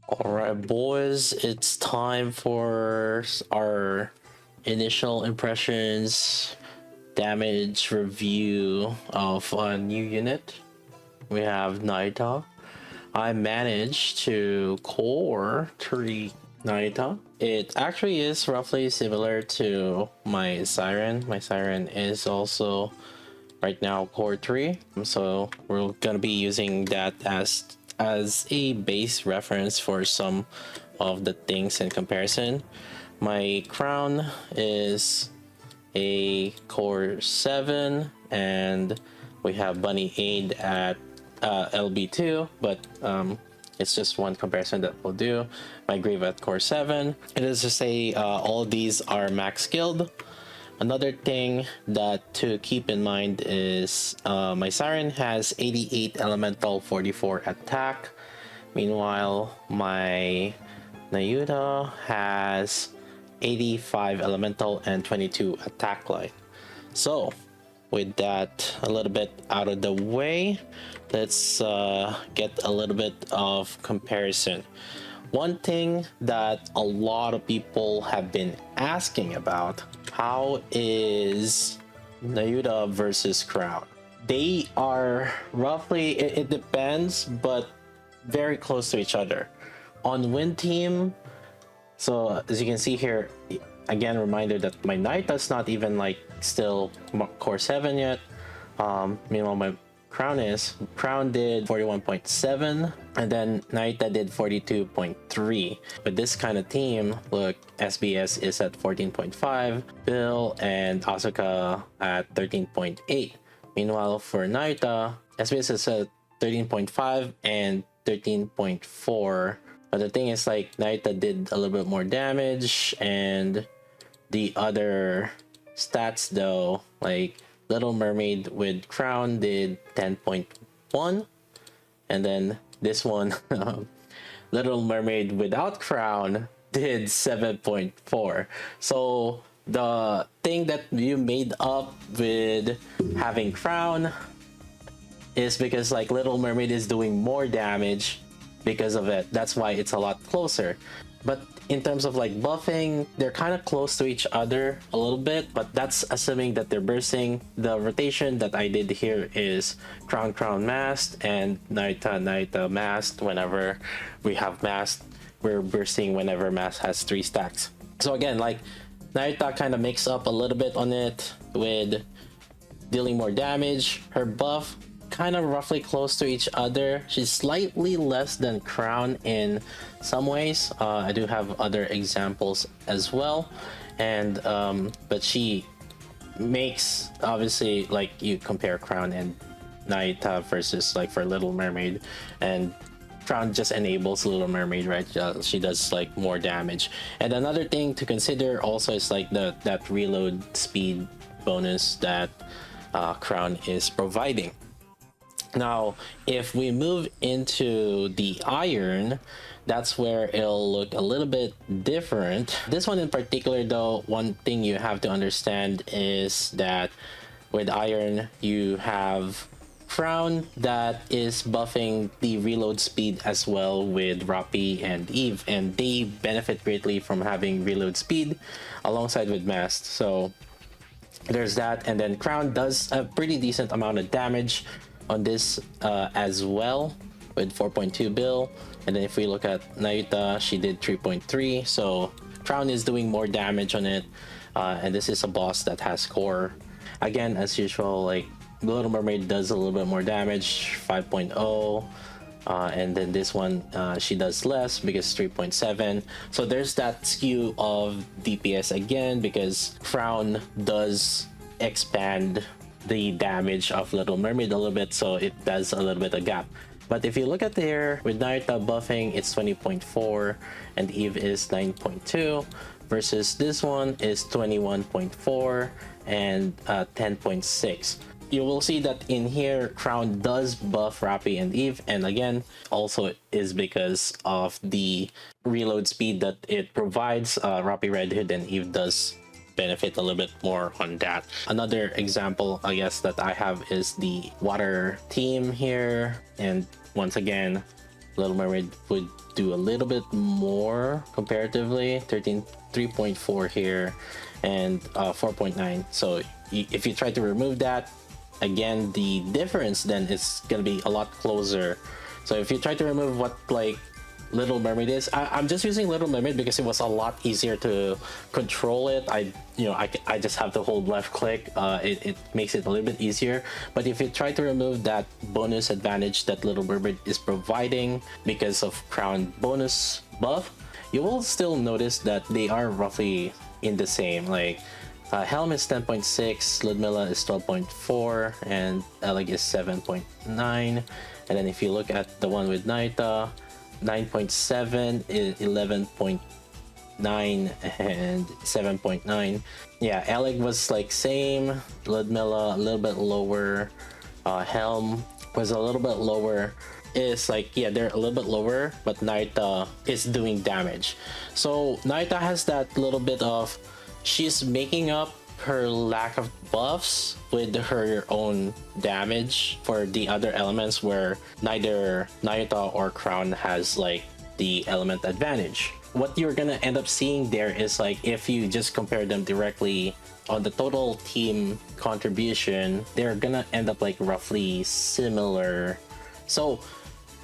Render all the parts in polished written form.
Alright, boys, it's time for our initial impressions damage review of a new unit. We have Naida. I managed to core 3 Naida. It actually is roughly similar to my Siren. My Siren is also right now core 3, so we're gonna be using that as a base reference for some of the things in comparison. My crown is a core 7, and we have Bunny Aid at LB2, but it's just one comparison that we'll do. My Grave at core 7. It is to say all these are max skilled. Another thing that to keep in mind is my Siren has 88 elemental, 44 attack. Meanwhile, my Nayuta has 85 elemental and 22 attack line. So with that a little bit out of the way, let's get a little bit of comparison. One thing that a lot of people have been asking about, how is Nayuta versus Crown? They are roughly, it depends, but very close to each other. On win team, so as you can see here, again, reminder that my Naita's not even like still core 7 yet. Meanwhile, my Crown did 41.7, and then Naita did 42.3. With this kind of team, look, SBS is at 14.5, Bill and Asuka at 13.8. Meanwhile, for Naita, SBS is at 13.5 and 13.4. But the thing is, like, Naita did a little bit more damage, and the other stats though, like Little Mermaid with Crown did 10.1, and then this one Little Mermaid without Crown did 7.4. So the thing that you made up with having Crown is because like Little Mermaid is doing more damage because of it. That's why it's a lot closer. But in terms of like buffing, they're kind of close to each other a little bit, but that's assuming that they're bursting. The rotation that I did here is Crown Mast and Naita Mast. Whenever we have Mast, we're bursting whenever Mast has 3 stacks. So again, like Naita kind of makes up a little bit on it with dealing more damage. Her buff kind of roughly close to each other. She's slightly less than Crown in some ways. I do have other examples as well, and but she makes, obviously, like you compare Crown and Naita versus like for Little Mermaid, and Crown just enables Little Mermaid, right? She does like more damage. And another thing to consider also is like that reload speed bonus that Crown is providing. Now, if we move into the Iron, that's where it'll look a little bit different. This one in particular though, one thing you have to understand is that with Iron, you have Crown that is buffing the reload speed as well with Roppy and Eve, and they benefit greatly from having reload speed alongside with Mast. So there's that, and then Crown does a pretty decent amount of damage on this as well with 4.2 bill. And then if we look at Nayuta, she did 3.3, so Crown is doing more damage on it, and this is a boss that has core. Again, as usual, like Little Mermaid does a little bit more damage, 5.0, and then this one she does less because 3.7. So there's that skew of DPS again, because Crown does expand the damage of Little Mermaid a little bit, so it does a little bit of gap. But if you look at here, with Naruto buffing, it's 20.4 and Eve is 9.2 versus this one is 21.4 and 10.6. You will see that in here, Crown does buff Roppy and Eve, and again, also is because of the reload speed that it provides. Roppy, Red Hood, and Eve does benefit a little bit more on that. Another example, I guess, that I have is the water team here, and once again, Little Mermaid would do a little bit more comparatively. 3.4 here and 4.9. So if you try to remove that, again, the difference then is gonna be a lot closer. So if you try to remove what like Little Mermaid is, I'm just using Little Mermaid because it was a lot easier to control it. I just have to hold left click. It makes it a little bit easier. But if you try to remove that bonus advantage that Little Mermaid is providing because of crown bonus buff, you will still notice that they are roughly in the same. Like Helm is 10.6, Ludmilla is 12.4, and Eleg is 7.9. And then if you look at the one with Nayuta, 9.7, 11.9, and 7.9. Yeah, Eleg was like same, Ludmilla a little bit lower, Helm was a little bit lower. Is like, yeah, they're a little bit lower, but Nayuta is doing damage. So Nayuta has that little bit of, she's making up her lack of buffs with her own damage for the other elements, where neither Nayuta or Crown has like the element advantage. What you're gonna end up seeing there is like, if you just compare them directly on the total team contribution, they're gonna end up like roughly similar. So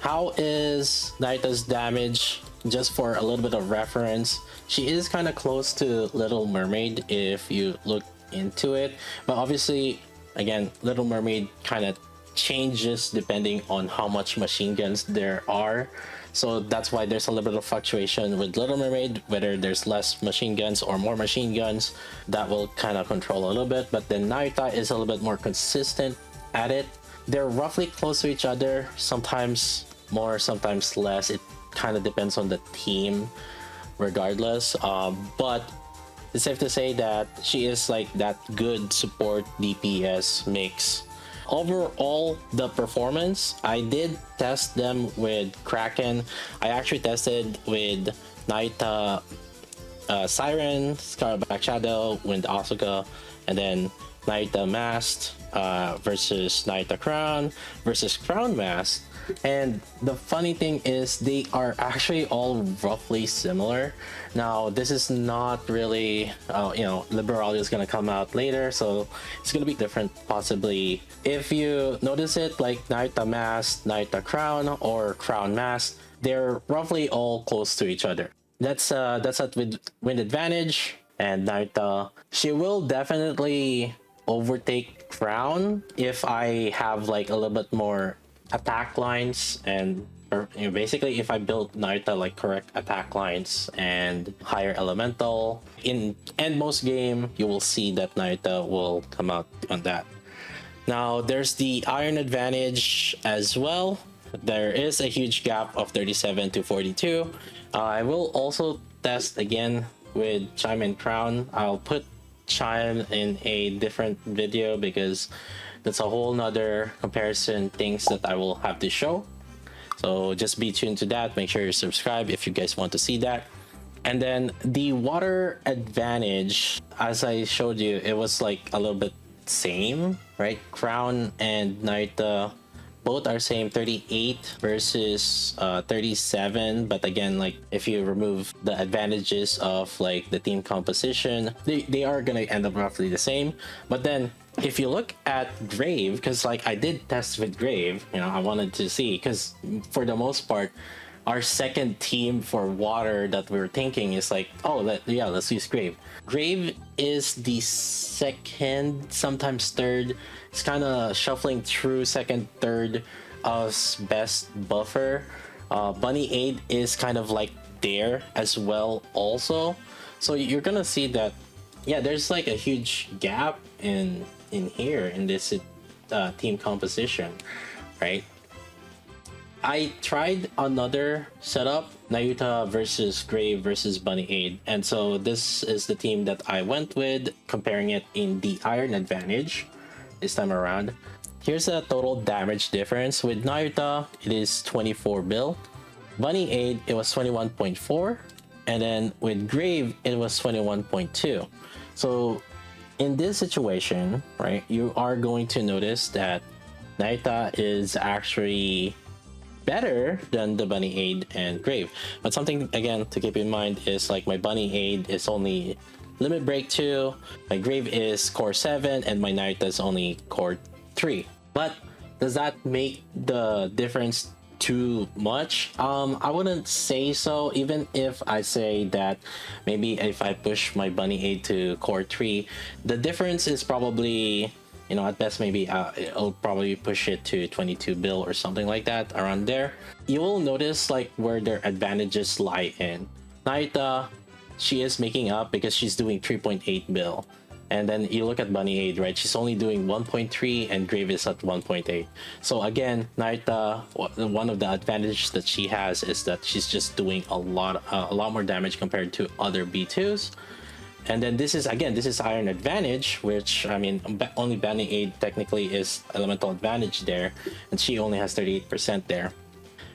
how is Nayuta's damage? Just for a little bit of reference, she is kind of close to Little Mermaid if you look into it, but obviously, again, Little Mermaid kind of changes depending on how much machine guns there are. So that's why there's a little bit of fluctuation with Little Mermaid, whether there's less machine guns or more machine guns. That will kind of control a little bit. But then Nayuta is a little bit more consistent at it. They're roughly close to each other, sometimes more, sometimes less. It kind of depends on the team regardless, but it's safe to say that she is like that good support DPS mix. Overall, the performance, I did test them with Kraken. I actually tested with Nayuta, Siren, Scarlet Black Shadow, Wind Asuka, and then Nayuta Masked versus Nayuta Crown versus Crown Masked. And the funny thing is, they are actually all roughly similar. Now, this is not really, Liberalia is gonna come out later, so it's gonna be different possibly. If you notice it, like Nayuta Masked, Nayuta Crown, or Crown Masked, they're roughly all close to each other. That's it with Wind Advantage. And Nayuta, she will definitely overtake Crown if I have like a little bit more attack lines, and basically if I build Nayuta like correct attack lines and higher elemental. In most game, you will see that Nayuta will come out on that. Now there's the iron advantage as well. There is a huge gap of 37 to 42. I will also test again with Chime and Crown. I'll put Chime in a different video because that's a whole nother comparison things that I will have to show. So just be tuned to that. Make sure you subscribe if you guys want to see that. And then the water advantage, as I showed you, it was like a little bit same, right? Crown and Nayuta both are same, 38 versus 37. But again, like if you remove the advantages of like the team composition, they are gonna end up roughly the same. But then if you look at Grave, because like I did test with Grave, I wanted to see, because for the most part, our second team for water that we were thinking is like, oh, let's use Grave. Grave is the second, sometimes third. It's kind of shuffling through second, third as best buffer. Bunny Aid is kind of like there as well also. So you're gonna see that, yeah, there's like a huge gap in here in this team composition, right? I tried another setup, Nayuta versus Grave versus Bunny Aid, and so this is the team that I went with, comparing it in the iron advantage this time around. Here's a total damage difference. With Nayuta, it is 24 bill. Bunny Aid, it was 21.4, and then with Grave, it was 21.2. So in this situation, right, you are going to notice that Nayuta is actually better than the bunny aid and grave. But something again to keep in mind is like my bunny aid is only limit break 2, my grave is core 7, and my Nayuta is only core 3. But does that make the difference too much? I wouldn't say so. Even if I say that maybe if I push my bunny aid to core 3, the difference is probably, you know, at best maybe I'll probably push it to 22 bill or something like that, around there. You will notice like where their advantages lie in. Naida, she is making up because she's doing 3.8 bill. And then you look at bunny aid, right? She's only doing 1.3 and grave is at 1.8. So again, Naida, one of the advantages that she has is that she's just doing a lot more damage compared to other B2s. And then this is iron advantage, which I mean only bunny aid technically is elemental advantage there, and she only has 38% there.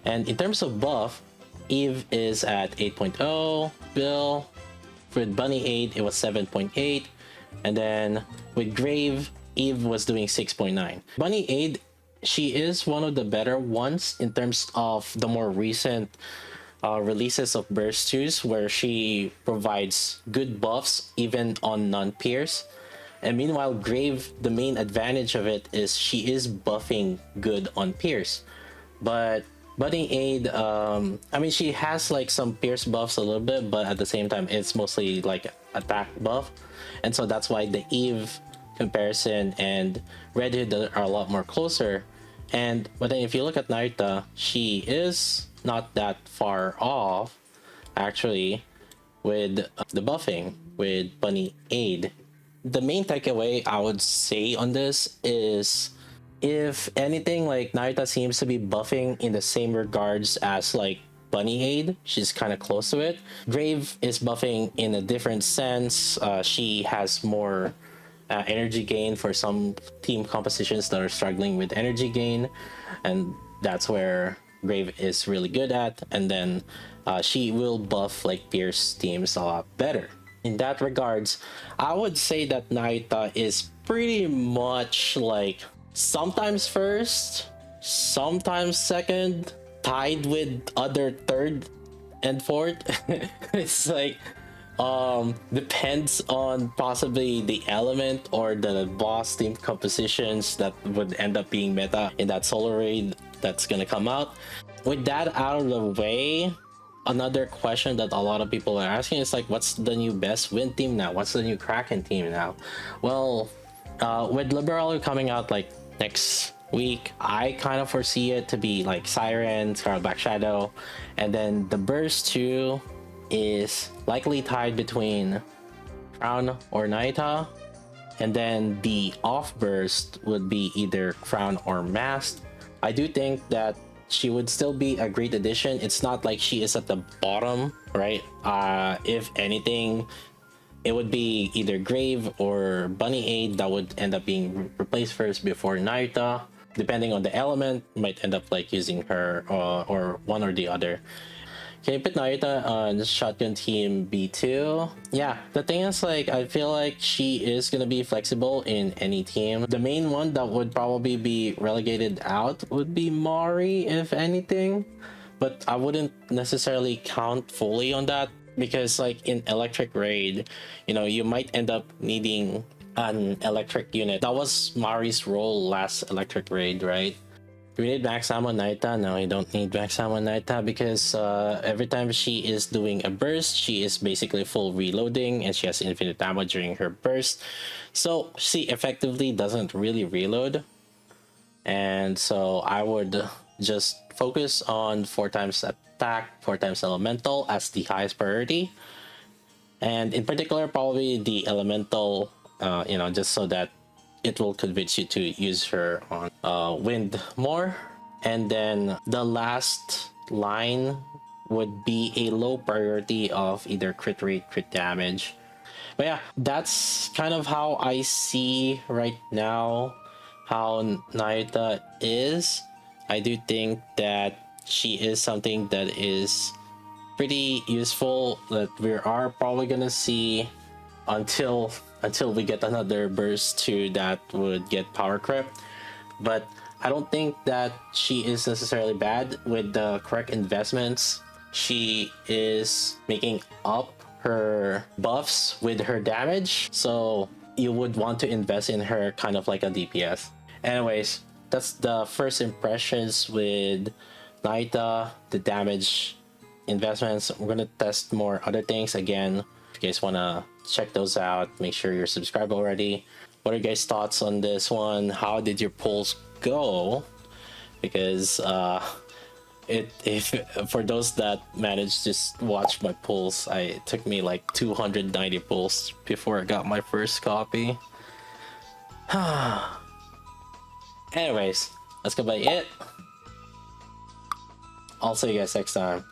And in terms of buff, Eve is at 8.0 bill. With bunny aid it was 7.8, and then with grave Eve was doing 6.9. Bunny aid, she is one of the better ones in terms of the more recent releases of burst 2s, where she provides good buffs even on non-peers. And meanwhile grave, the main advantage of it is she is buffing good on peers. But bunny aid, I mean she has like some pierce buffs a little bit, but at the same time it's mostly like attack buff, and so that's why the Eve comparison and Red Hood are a lot more closer. But then if you look at Nayuta, she is not that far off actually with the buffing with bunny aid. The main takeaway I would say on this is, if anything, like Nayuta seems to be buffing in the same regards as like bunny aid. She's kind of close to it. Grave is buffing in a different sense. She has more energy gain for some team compositions that are struggling with energy gain, and that's where Grave is really good at. And then she will buff like Pierce teams a lot better. In that regards, I would say that Nayuta is pretty much like sometimes first, sometimes second, tied with other third and fourth. It's like depends on possibly the element or the boss team compositions that would end up being meta in that solo raid that's gonna come out. With that out of the way, another question that a lot of people are asking is like, what's the new best win team now? What's the new Kraken team now? Well, with Liberalu coming out like next week, I kind of foresee it to be like Siren, Scarlet Black Shadow, and then the Burst 2 is likely tied between Crown or Nayuta, and then the off burst would be either Crown or Masked. I do think that she would still be a great addition. It's not like she is at the bottom, right? If anything, it would be either Grave or Bunny Aid that would end up being replaced first before Nayuta. Depending on the element, might end up like using her or one or the other. Can you put Nayuta on Shotgun Team B2? Yeah, the thing is like, I feel like she is gonna be flexible in any team. The main one that would probably be relegated out would be Mari, if anything. But I wouldn't necessarily count fully on that, because like in Electric Raid, you know, you might end up needing an electric unit. That was Mari's role last Electric Raid, right? Do we need max ammo Nayuta? No, you don't need max ammo Nayuta, because every time she is doing a burst, she is basically full reloading and she has infinite ammo during her burst. So she effectively doesn't really reload. And so I would just focus on 4 times attack, 4 times elemental as the highest priority. And in particular, probably the elemental, you know, just so that it will convince you to use her on wind more. And then the last line would be a low priority of either crit rate, crit damage. But yeah, that's kind of how I see right now how Nayuta is. I do think that she is something that is pretty useful, that we are probably gonna see until we get another burst 2 that would get power creep. But I don't think that she is necessarily bad with the correct investments. She is making up her buffs with her damage, so you would want to invest in her kind of like a DPS. Anyways, that's the first impressions with Naida, the damage investments. We're gonna test more other things again. If you guys wanna check those out, make sure you're subscribed already. What are your guys' thoughts on this one? How did your polls go? Because if for those that managed to watch my polls, it took me like 290 polls before I got my first copy. Anyways, that's gonna be it. I'll see you guys next time.